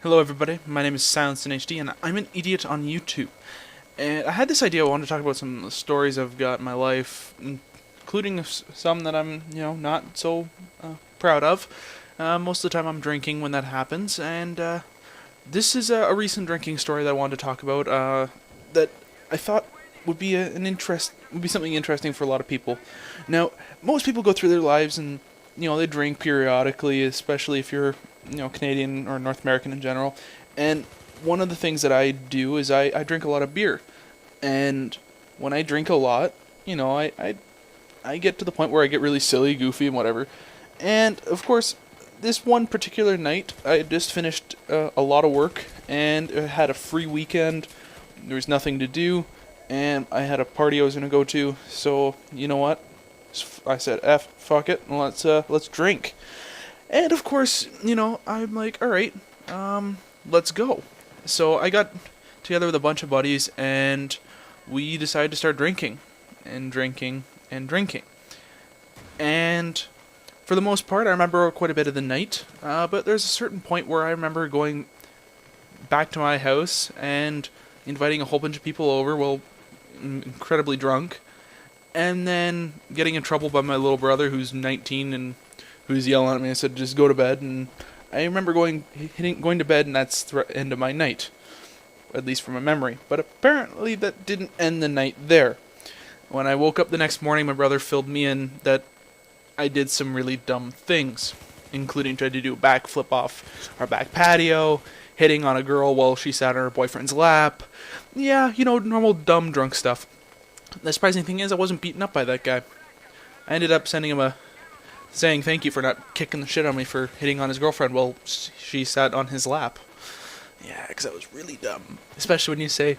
Hello everybody, my name is Silence in HD and I'm an idiot on YouTube. And I had this idea. I wanted to talk about some stories I've got in my life, including some that I'm, not so proud of. Most of the time I'm drinking when that happens, and this is a recent drinking story that I wanted to talk about, that I thought would be would be something interesting for a lot of people. Now, most people go through their lives and, they drink periodically, especially if you're, Canadian or North American in general. And one of the things that I do is I drink a lot of beer. And when I drink a lot, I get to the point where I get really silly, goofy, and whatever. And, of course, this one particular night, I had just finished a lot of work, and I had a free weekend. There was nothing to do, and I had a party I was going to go to. So, you know what? I said, fuck it, let's drink. And of course, I'm like, alright, let's go. So I got together with a bunch of buddies and we decided to start drinking. And drinking and drinking. And for the most part, I remember quite a bit of the night. But there's a certain point where I remember going back to my house and inviting a whole bunch of people over, well, incredibly drunk. And then getting in trouble by my little brother, who's 19 and who's yelling at me. I said, just go to bed. And I remember going to bed, and that's the end of my night. At least from my memory. But apparently that didn't end the night there. When I woke up the next morning, my brother filled me in that I did some really dumb things, including tried to do a backflip off our back patio, hitting on a girl while she sat on her boyfriend's lap. Yeah, normal dumb drunk stuff. The surprising thing is I wasn't beaten up by that guy. I ended up sending him saying thank you for not kicking the shit on me for hitting on his girlfriend while she sat on his lap. Yeah, because that was really dumb. Especially when you say,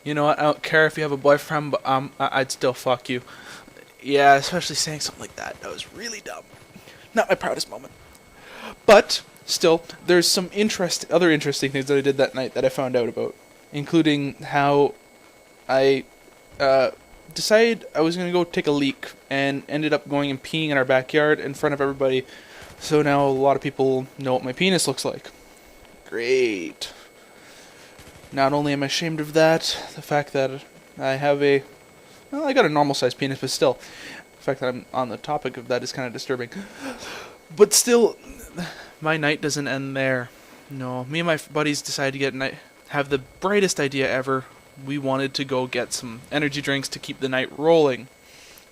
you know what, I don't care if you have a boyfriend, but I'd still fuck you. Yeah, especially saying something like that. That was really dumb. Not my proudest moment. But, still, there's some other interesting things that I did that night that I found out about. Including how I decided I was going to go take a leak and ended up going and peeing in our backyard in front of everybody. So now a lot of people know what my penis looks like. Great. Not only am I ashamed of that, the fact that I have I got a normal sized penis, but still, the fact that I'm on the topic of that is kind of disturbing. But still, my night doesn't end there. No, me and my buddies decided to have the brightest idea ever. We wanted to go get some energy drinks to keep the night rolling.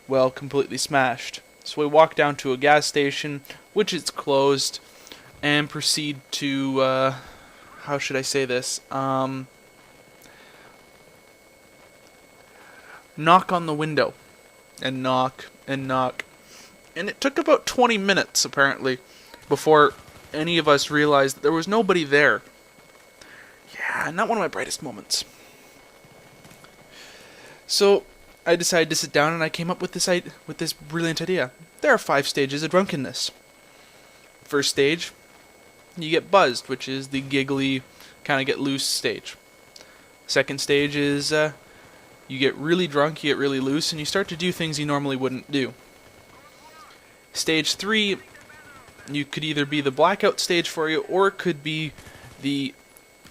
Well, completely smashed. So we walked down to a gas station, which is closed, and proceed to, how should I say this? Knock on the window. And knock, and knock. And it took about 20 minutes, apparently, before any of us realized that there was nobody there. Yeah, not one of my brightest moments. So, I decided to sit down and I came up with this brilliant idea. There are 5 stages of drunkenness. First stage, you get buzzed, which is the giggly, kind of get loose stage. Second stage is you get really drunk, you get really loose, and you start to do things you normally wouldn't do. Stage 3, you could either be the blackout stage for you, or it could be the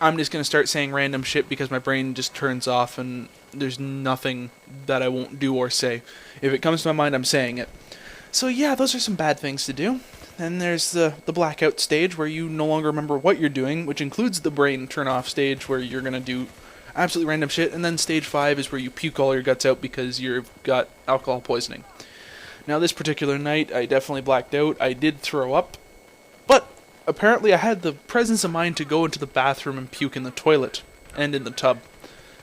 I'm just going to start saying random shit because my brain just turns off and there's nothing that I won't do or say. If it comes to my mind, I'm saying it. So yeah, those are some bad things to do. Then there's the blackout stage where you no longer remember what you're doing, which includes the brain turn off stage where you're going to do absolutely random shit. And then stage 5 is where you puke all your guts out because you've got alcohol poisoning. Now this particular night, I definitely blacked out. I did throw up. But apparently I had the presence of mind to go into the bathroom and puke in the toilet and in the tub.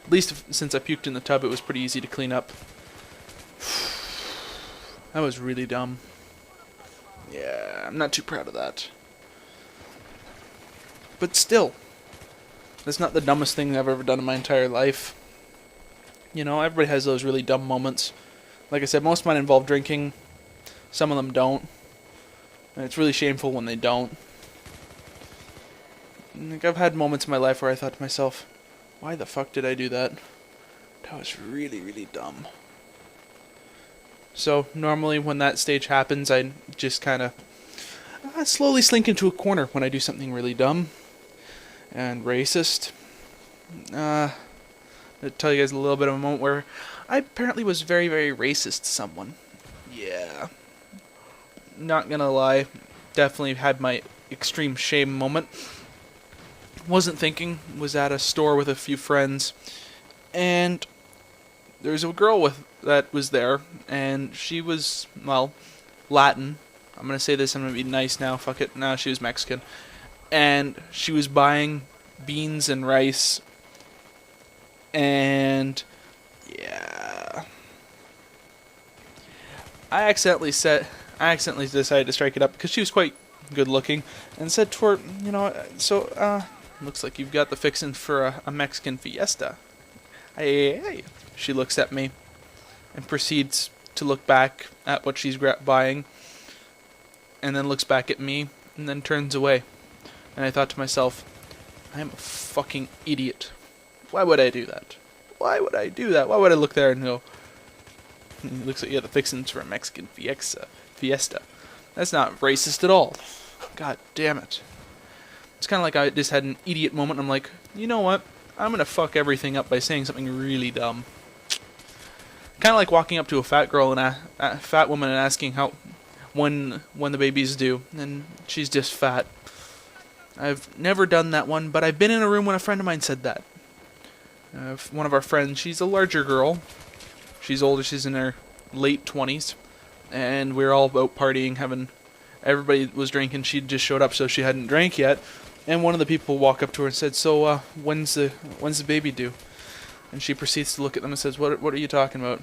At least since I puked in the tub, it was pretty easy to clean up. That was really dumb. Yeah, I'm not too proud of that. But still, that's not the dumbest thing I've ever done in my entire life. Everybody has those really dumb moments. Like I said, most of mine involve drinking. Some of them don't. And it's really shameful when they don't. I've had moments in my life where I thought to myself, why the fuck did I do that? That was really, really dumb. So, normally when that stage happens, I just kind of slowly slink into a corner when I do something really dumb. and racist. I'll tell you guys a little bit of a moment where I apparently was very, very racist to someone. Yeah. Not gonna lie, definitely had my extreme shame moment. Wasn't thinking, was at a store with a few friends, and there was a girl that was there, and she was, well, Latin. I'm gonna say this, I'm gonna be nice now, fuck it. No, she was Mexican. And she was buying beans and rice, and yeah. I accidentally decided to strike it up because she was quite good looking, and said to her, so, looks like you've got the fixin' for a Mexican fiesta. Hey. She looks at me and proceeds to look back at what she's buying, and then looks back at me, and then turns away. And I thought to myself, I'm a fucking idiot. Why would I do that? Why would I do that? Why would I look there and go, it looks like you have the fixins for a Mexican fiesta. That's not racist at all. God damn it. It's kind of like I just had an idiot moment. I'm like, you know what? I'm going to fuck everything up by saying something really dumb. Kind of like walking up to a fat girl and a fat woman and asking when the baby's due, and she's just fat. I've never done that one, but I've been in a room when a friend of mine said that. One of our friends, she's a larger girl. She's older, she's in her late 20s. And we were all out partying, everybody was drinking. She just showed up, so she hadn't drank yet. And one of the people walked up to her and said, so, when's the baby due? And she proceeds to look at them and says, what are you talking about?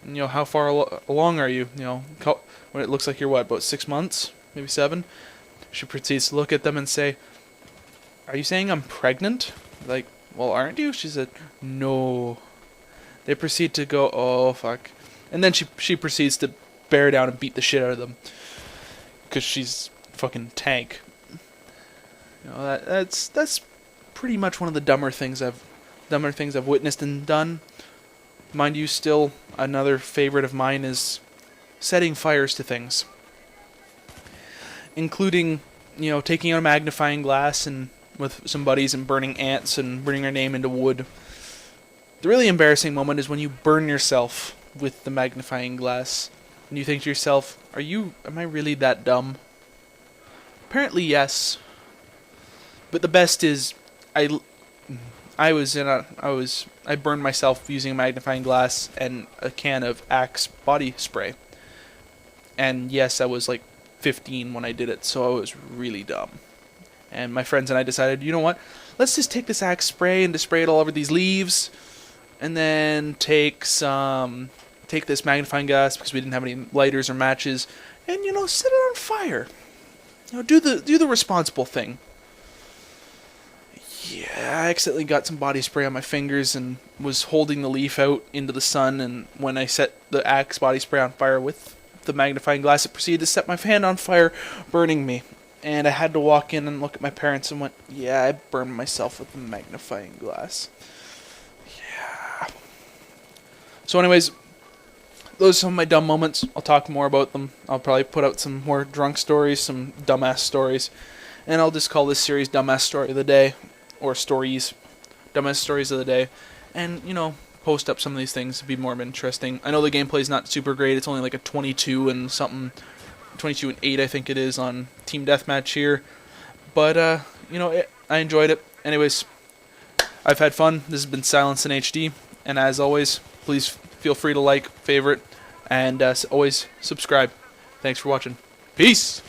And, how far along are you? When it looks like you're about 6 months? Maybe 7? She proceeds to look at them and say, are you saying I'm pregnant? Like, well, aren't you? She said, no. They proceed to go, oh, fuck. And then she proceeds to bear down and beat the shit out of them. Because she's fucking tank. That's pretty much one of the dumber things I've witnessed and done. Mind you, still another favorite of mine is setting fires to things, including taking out a magnifying glass and with some buddies and burning ants and burning our name into wood. The really embarrassing moment is when you burn yourself with the magnifying glass and you think to yourself, am I really that dumb? Apparently yes. But the best is I burned myself using a magnifying glass and a can of Axe body spray. And yes, I was like 15 when I did it, so I was really dumb. And my friends and I decided, you know what? Let's just take this Axe spray and just spray it all over these leaves, and then take this magnifying glass because we didn't have any lighters or matches, and set it on fire. Do the responsible thing. Yeah, I accidentally got some body spray on my fingers and was holding the leaf out into the sun, and when I set the Axe body spray on fire with the magnifying glass, it proceeded to set my hand on fire, burning me. And I had to walk in and look at my parents and went, yeah, I burned myself with the magnifying glass. Yeah. So anyways, those are some of my dumb moments. I'll talk more about them. I'll probably put out some more drunk stories, some dumbass stories. And I'll just call this series Dumbass Story of the Day. Or stories. Dumbass Stories of the Day. And, post up some of these things to be more interesting. I know the gameplay's not super great. It's only like a 22 and 8 I think it is on Team Deathmatch here. But, I enjoyed it. Anyways, I've had fun. This has been Silence in HD. And as always, please feel free to like, favorite, and always subscribe. Thanks for watching. Peace!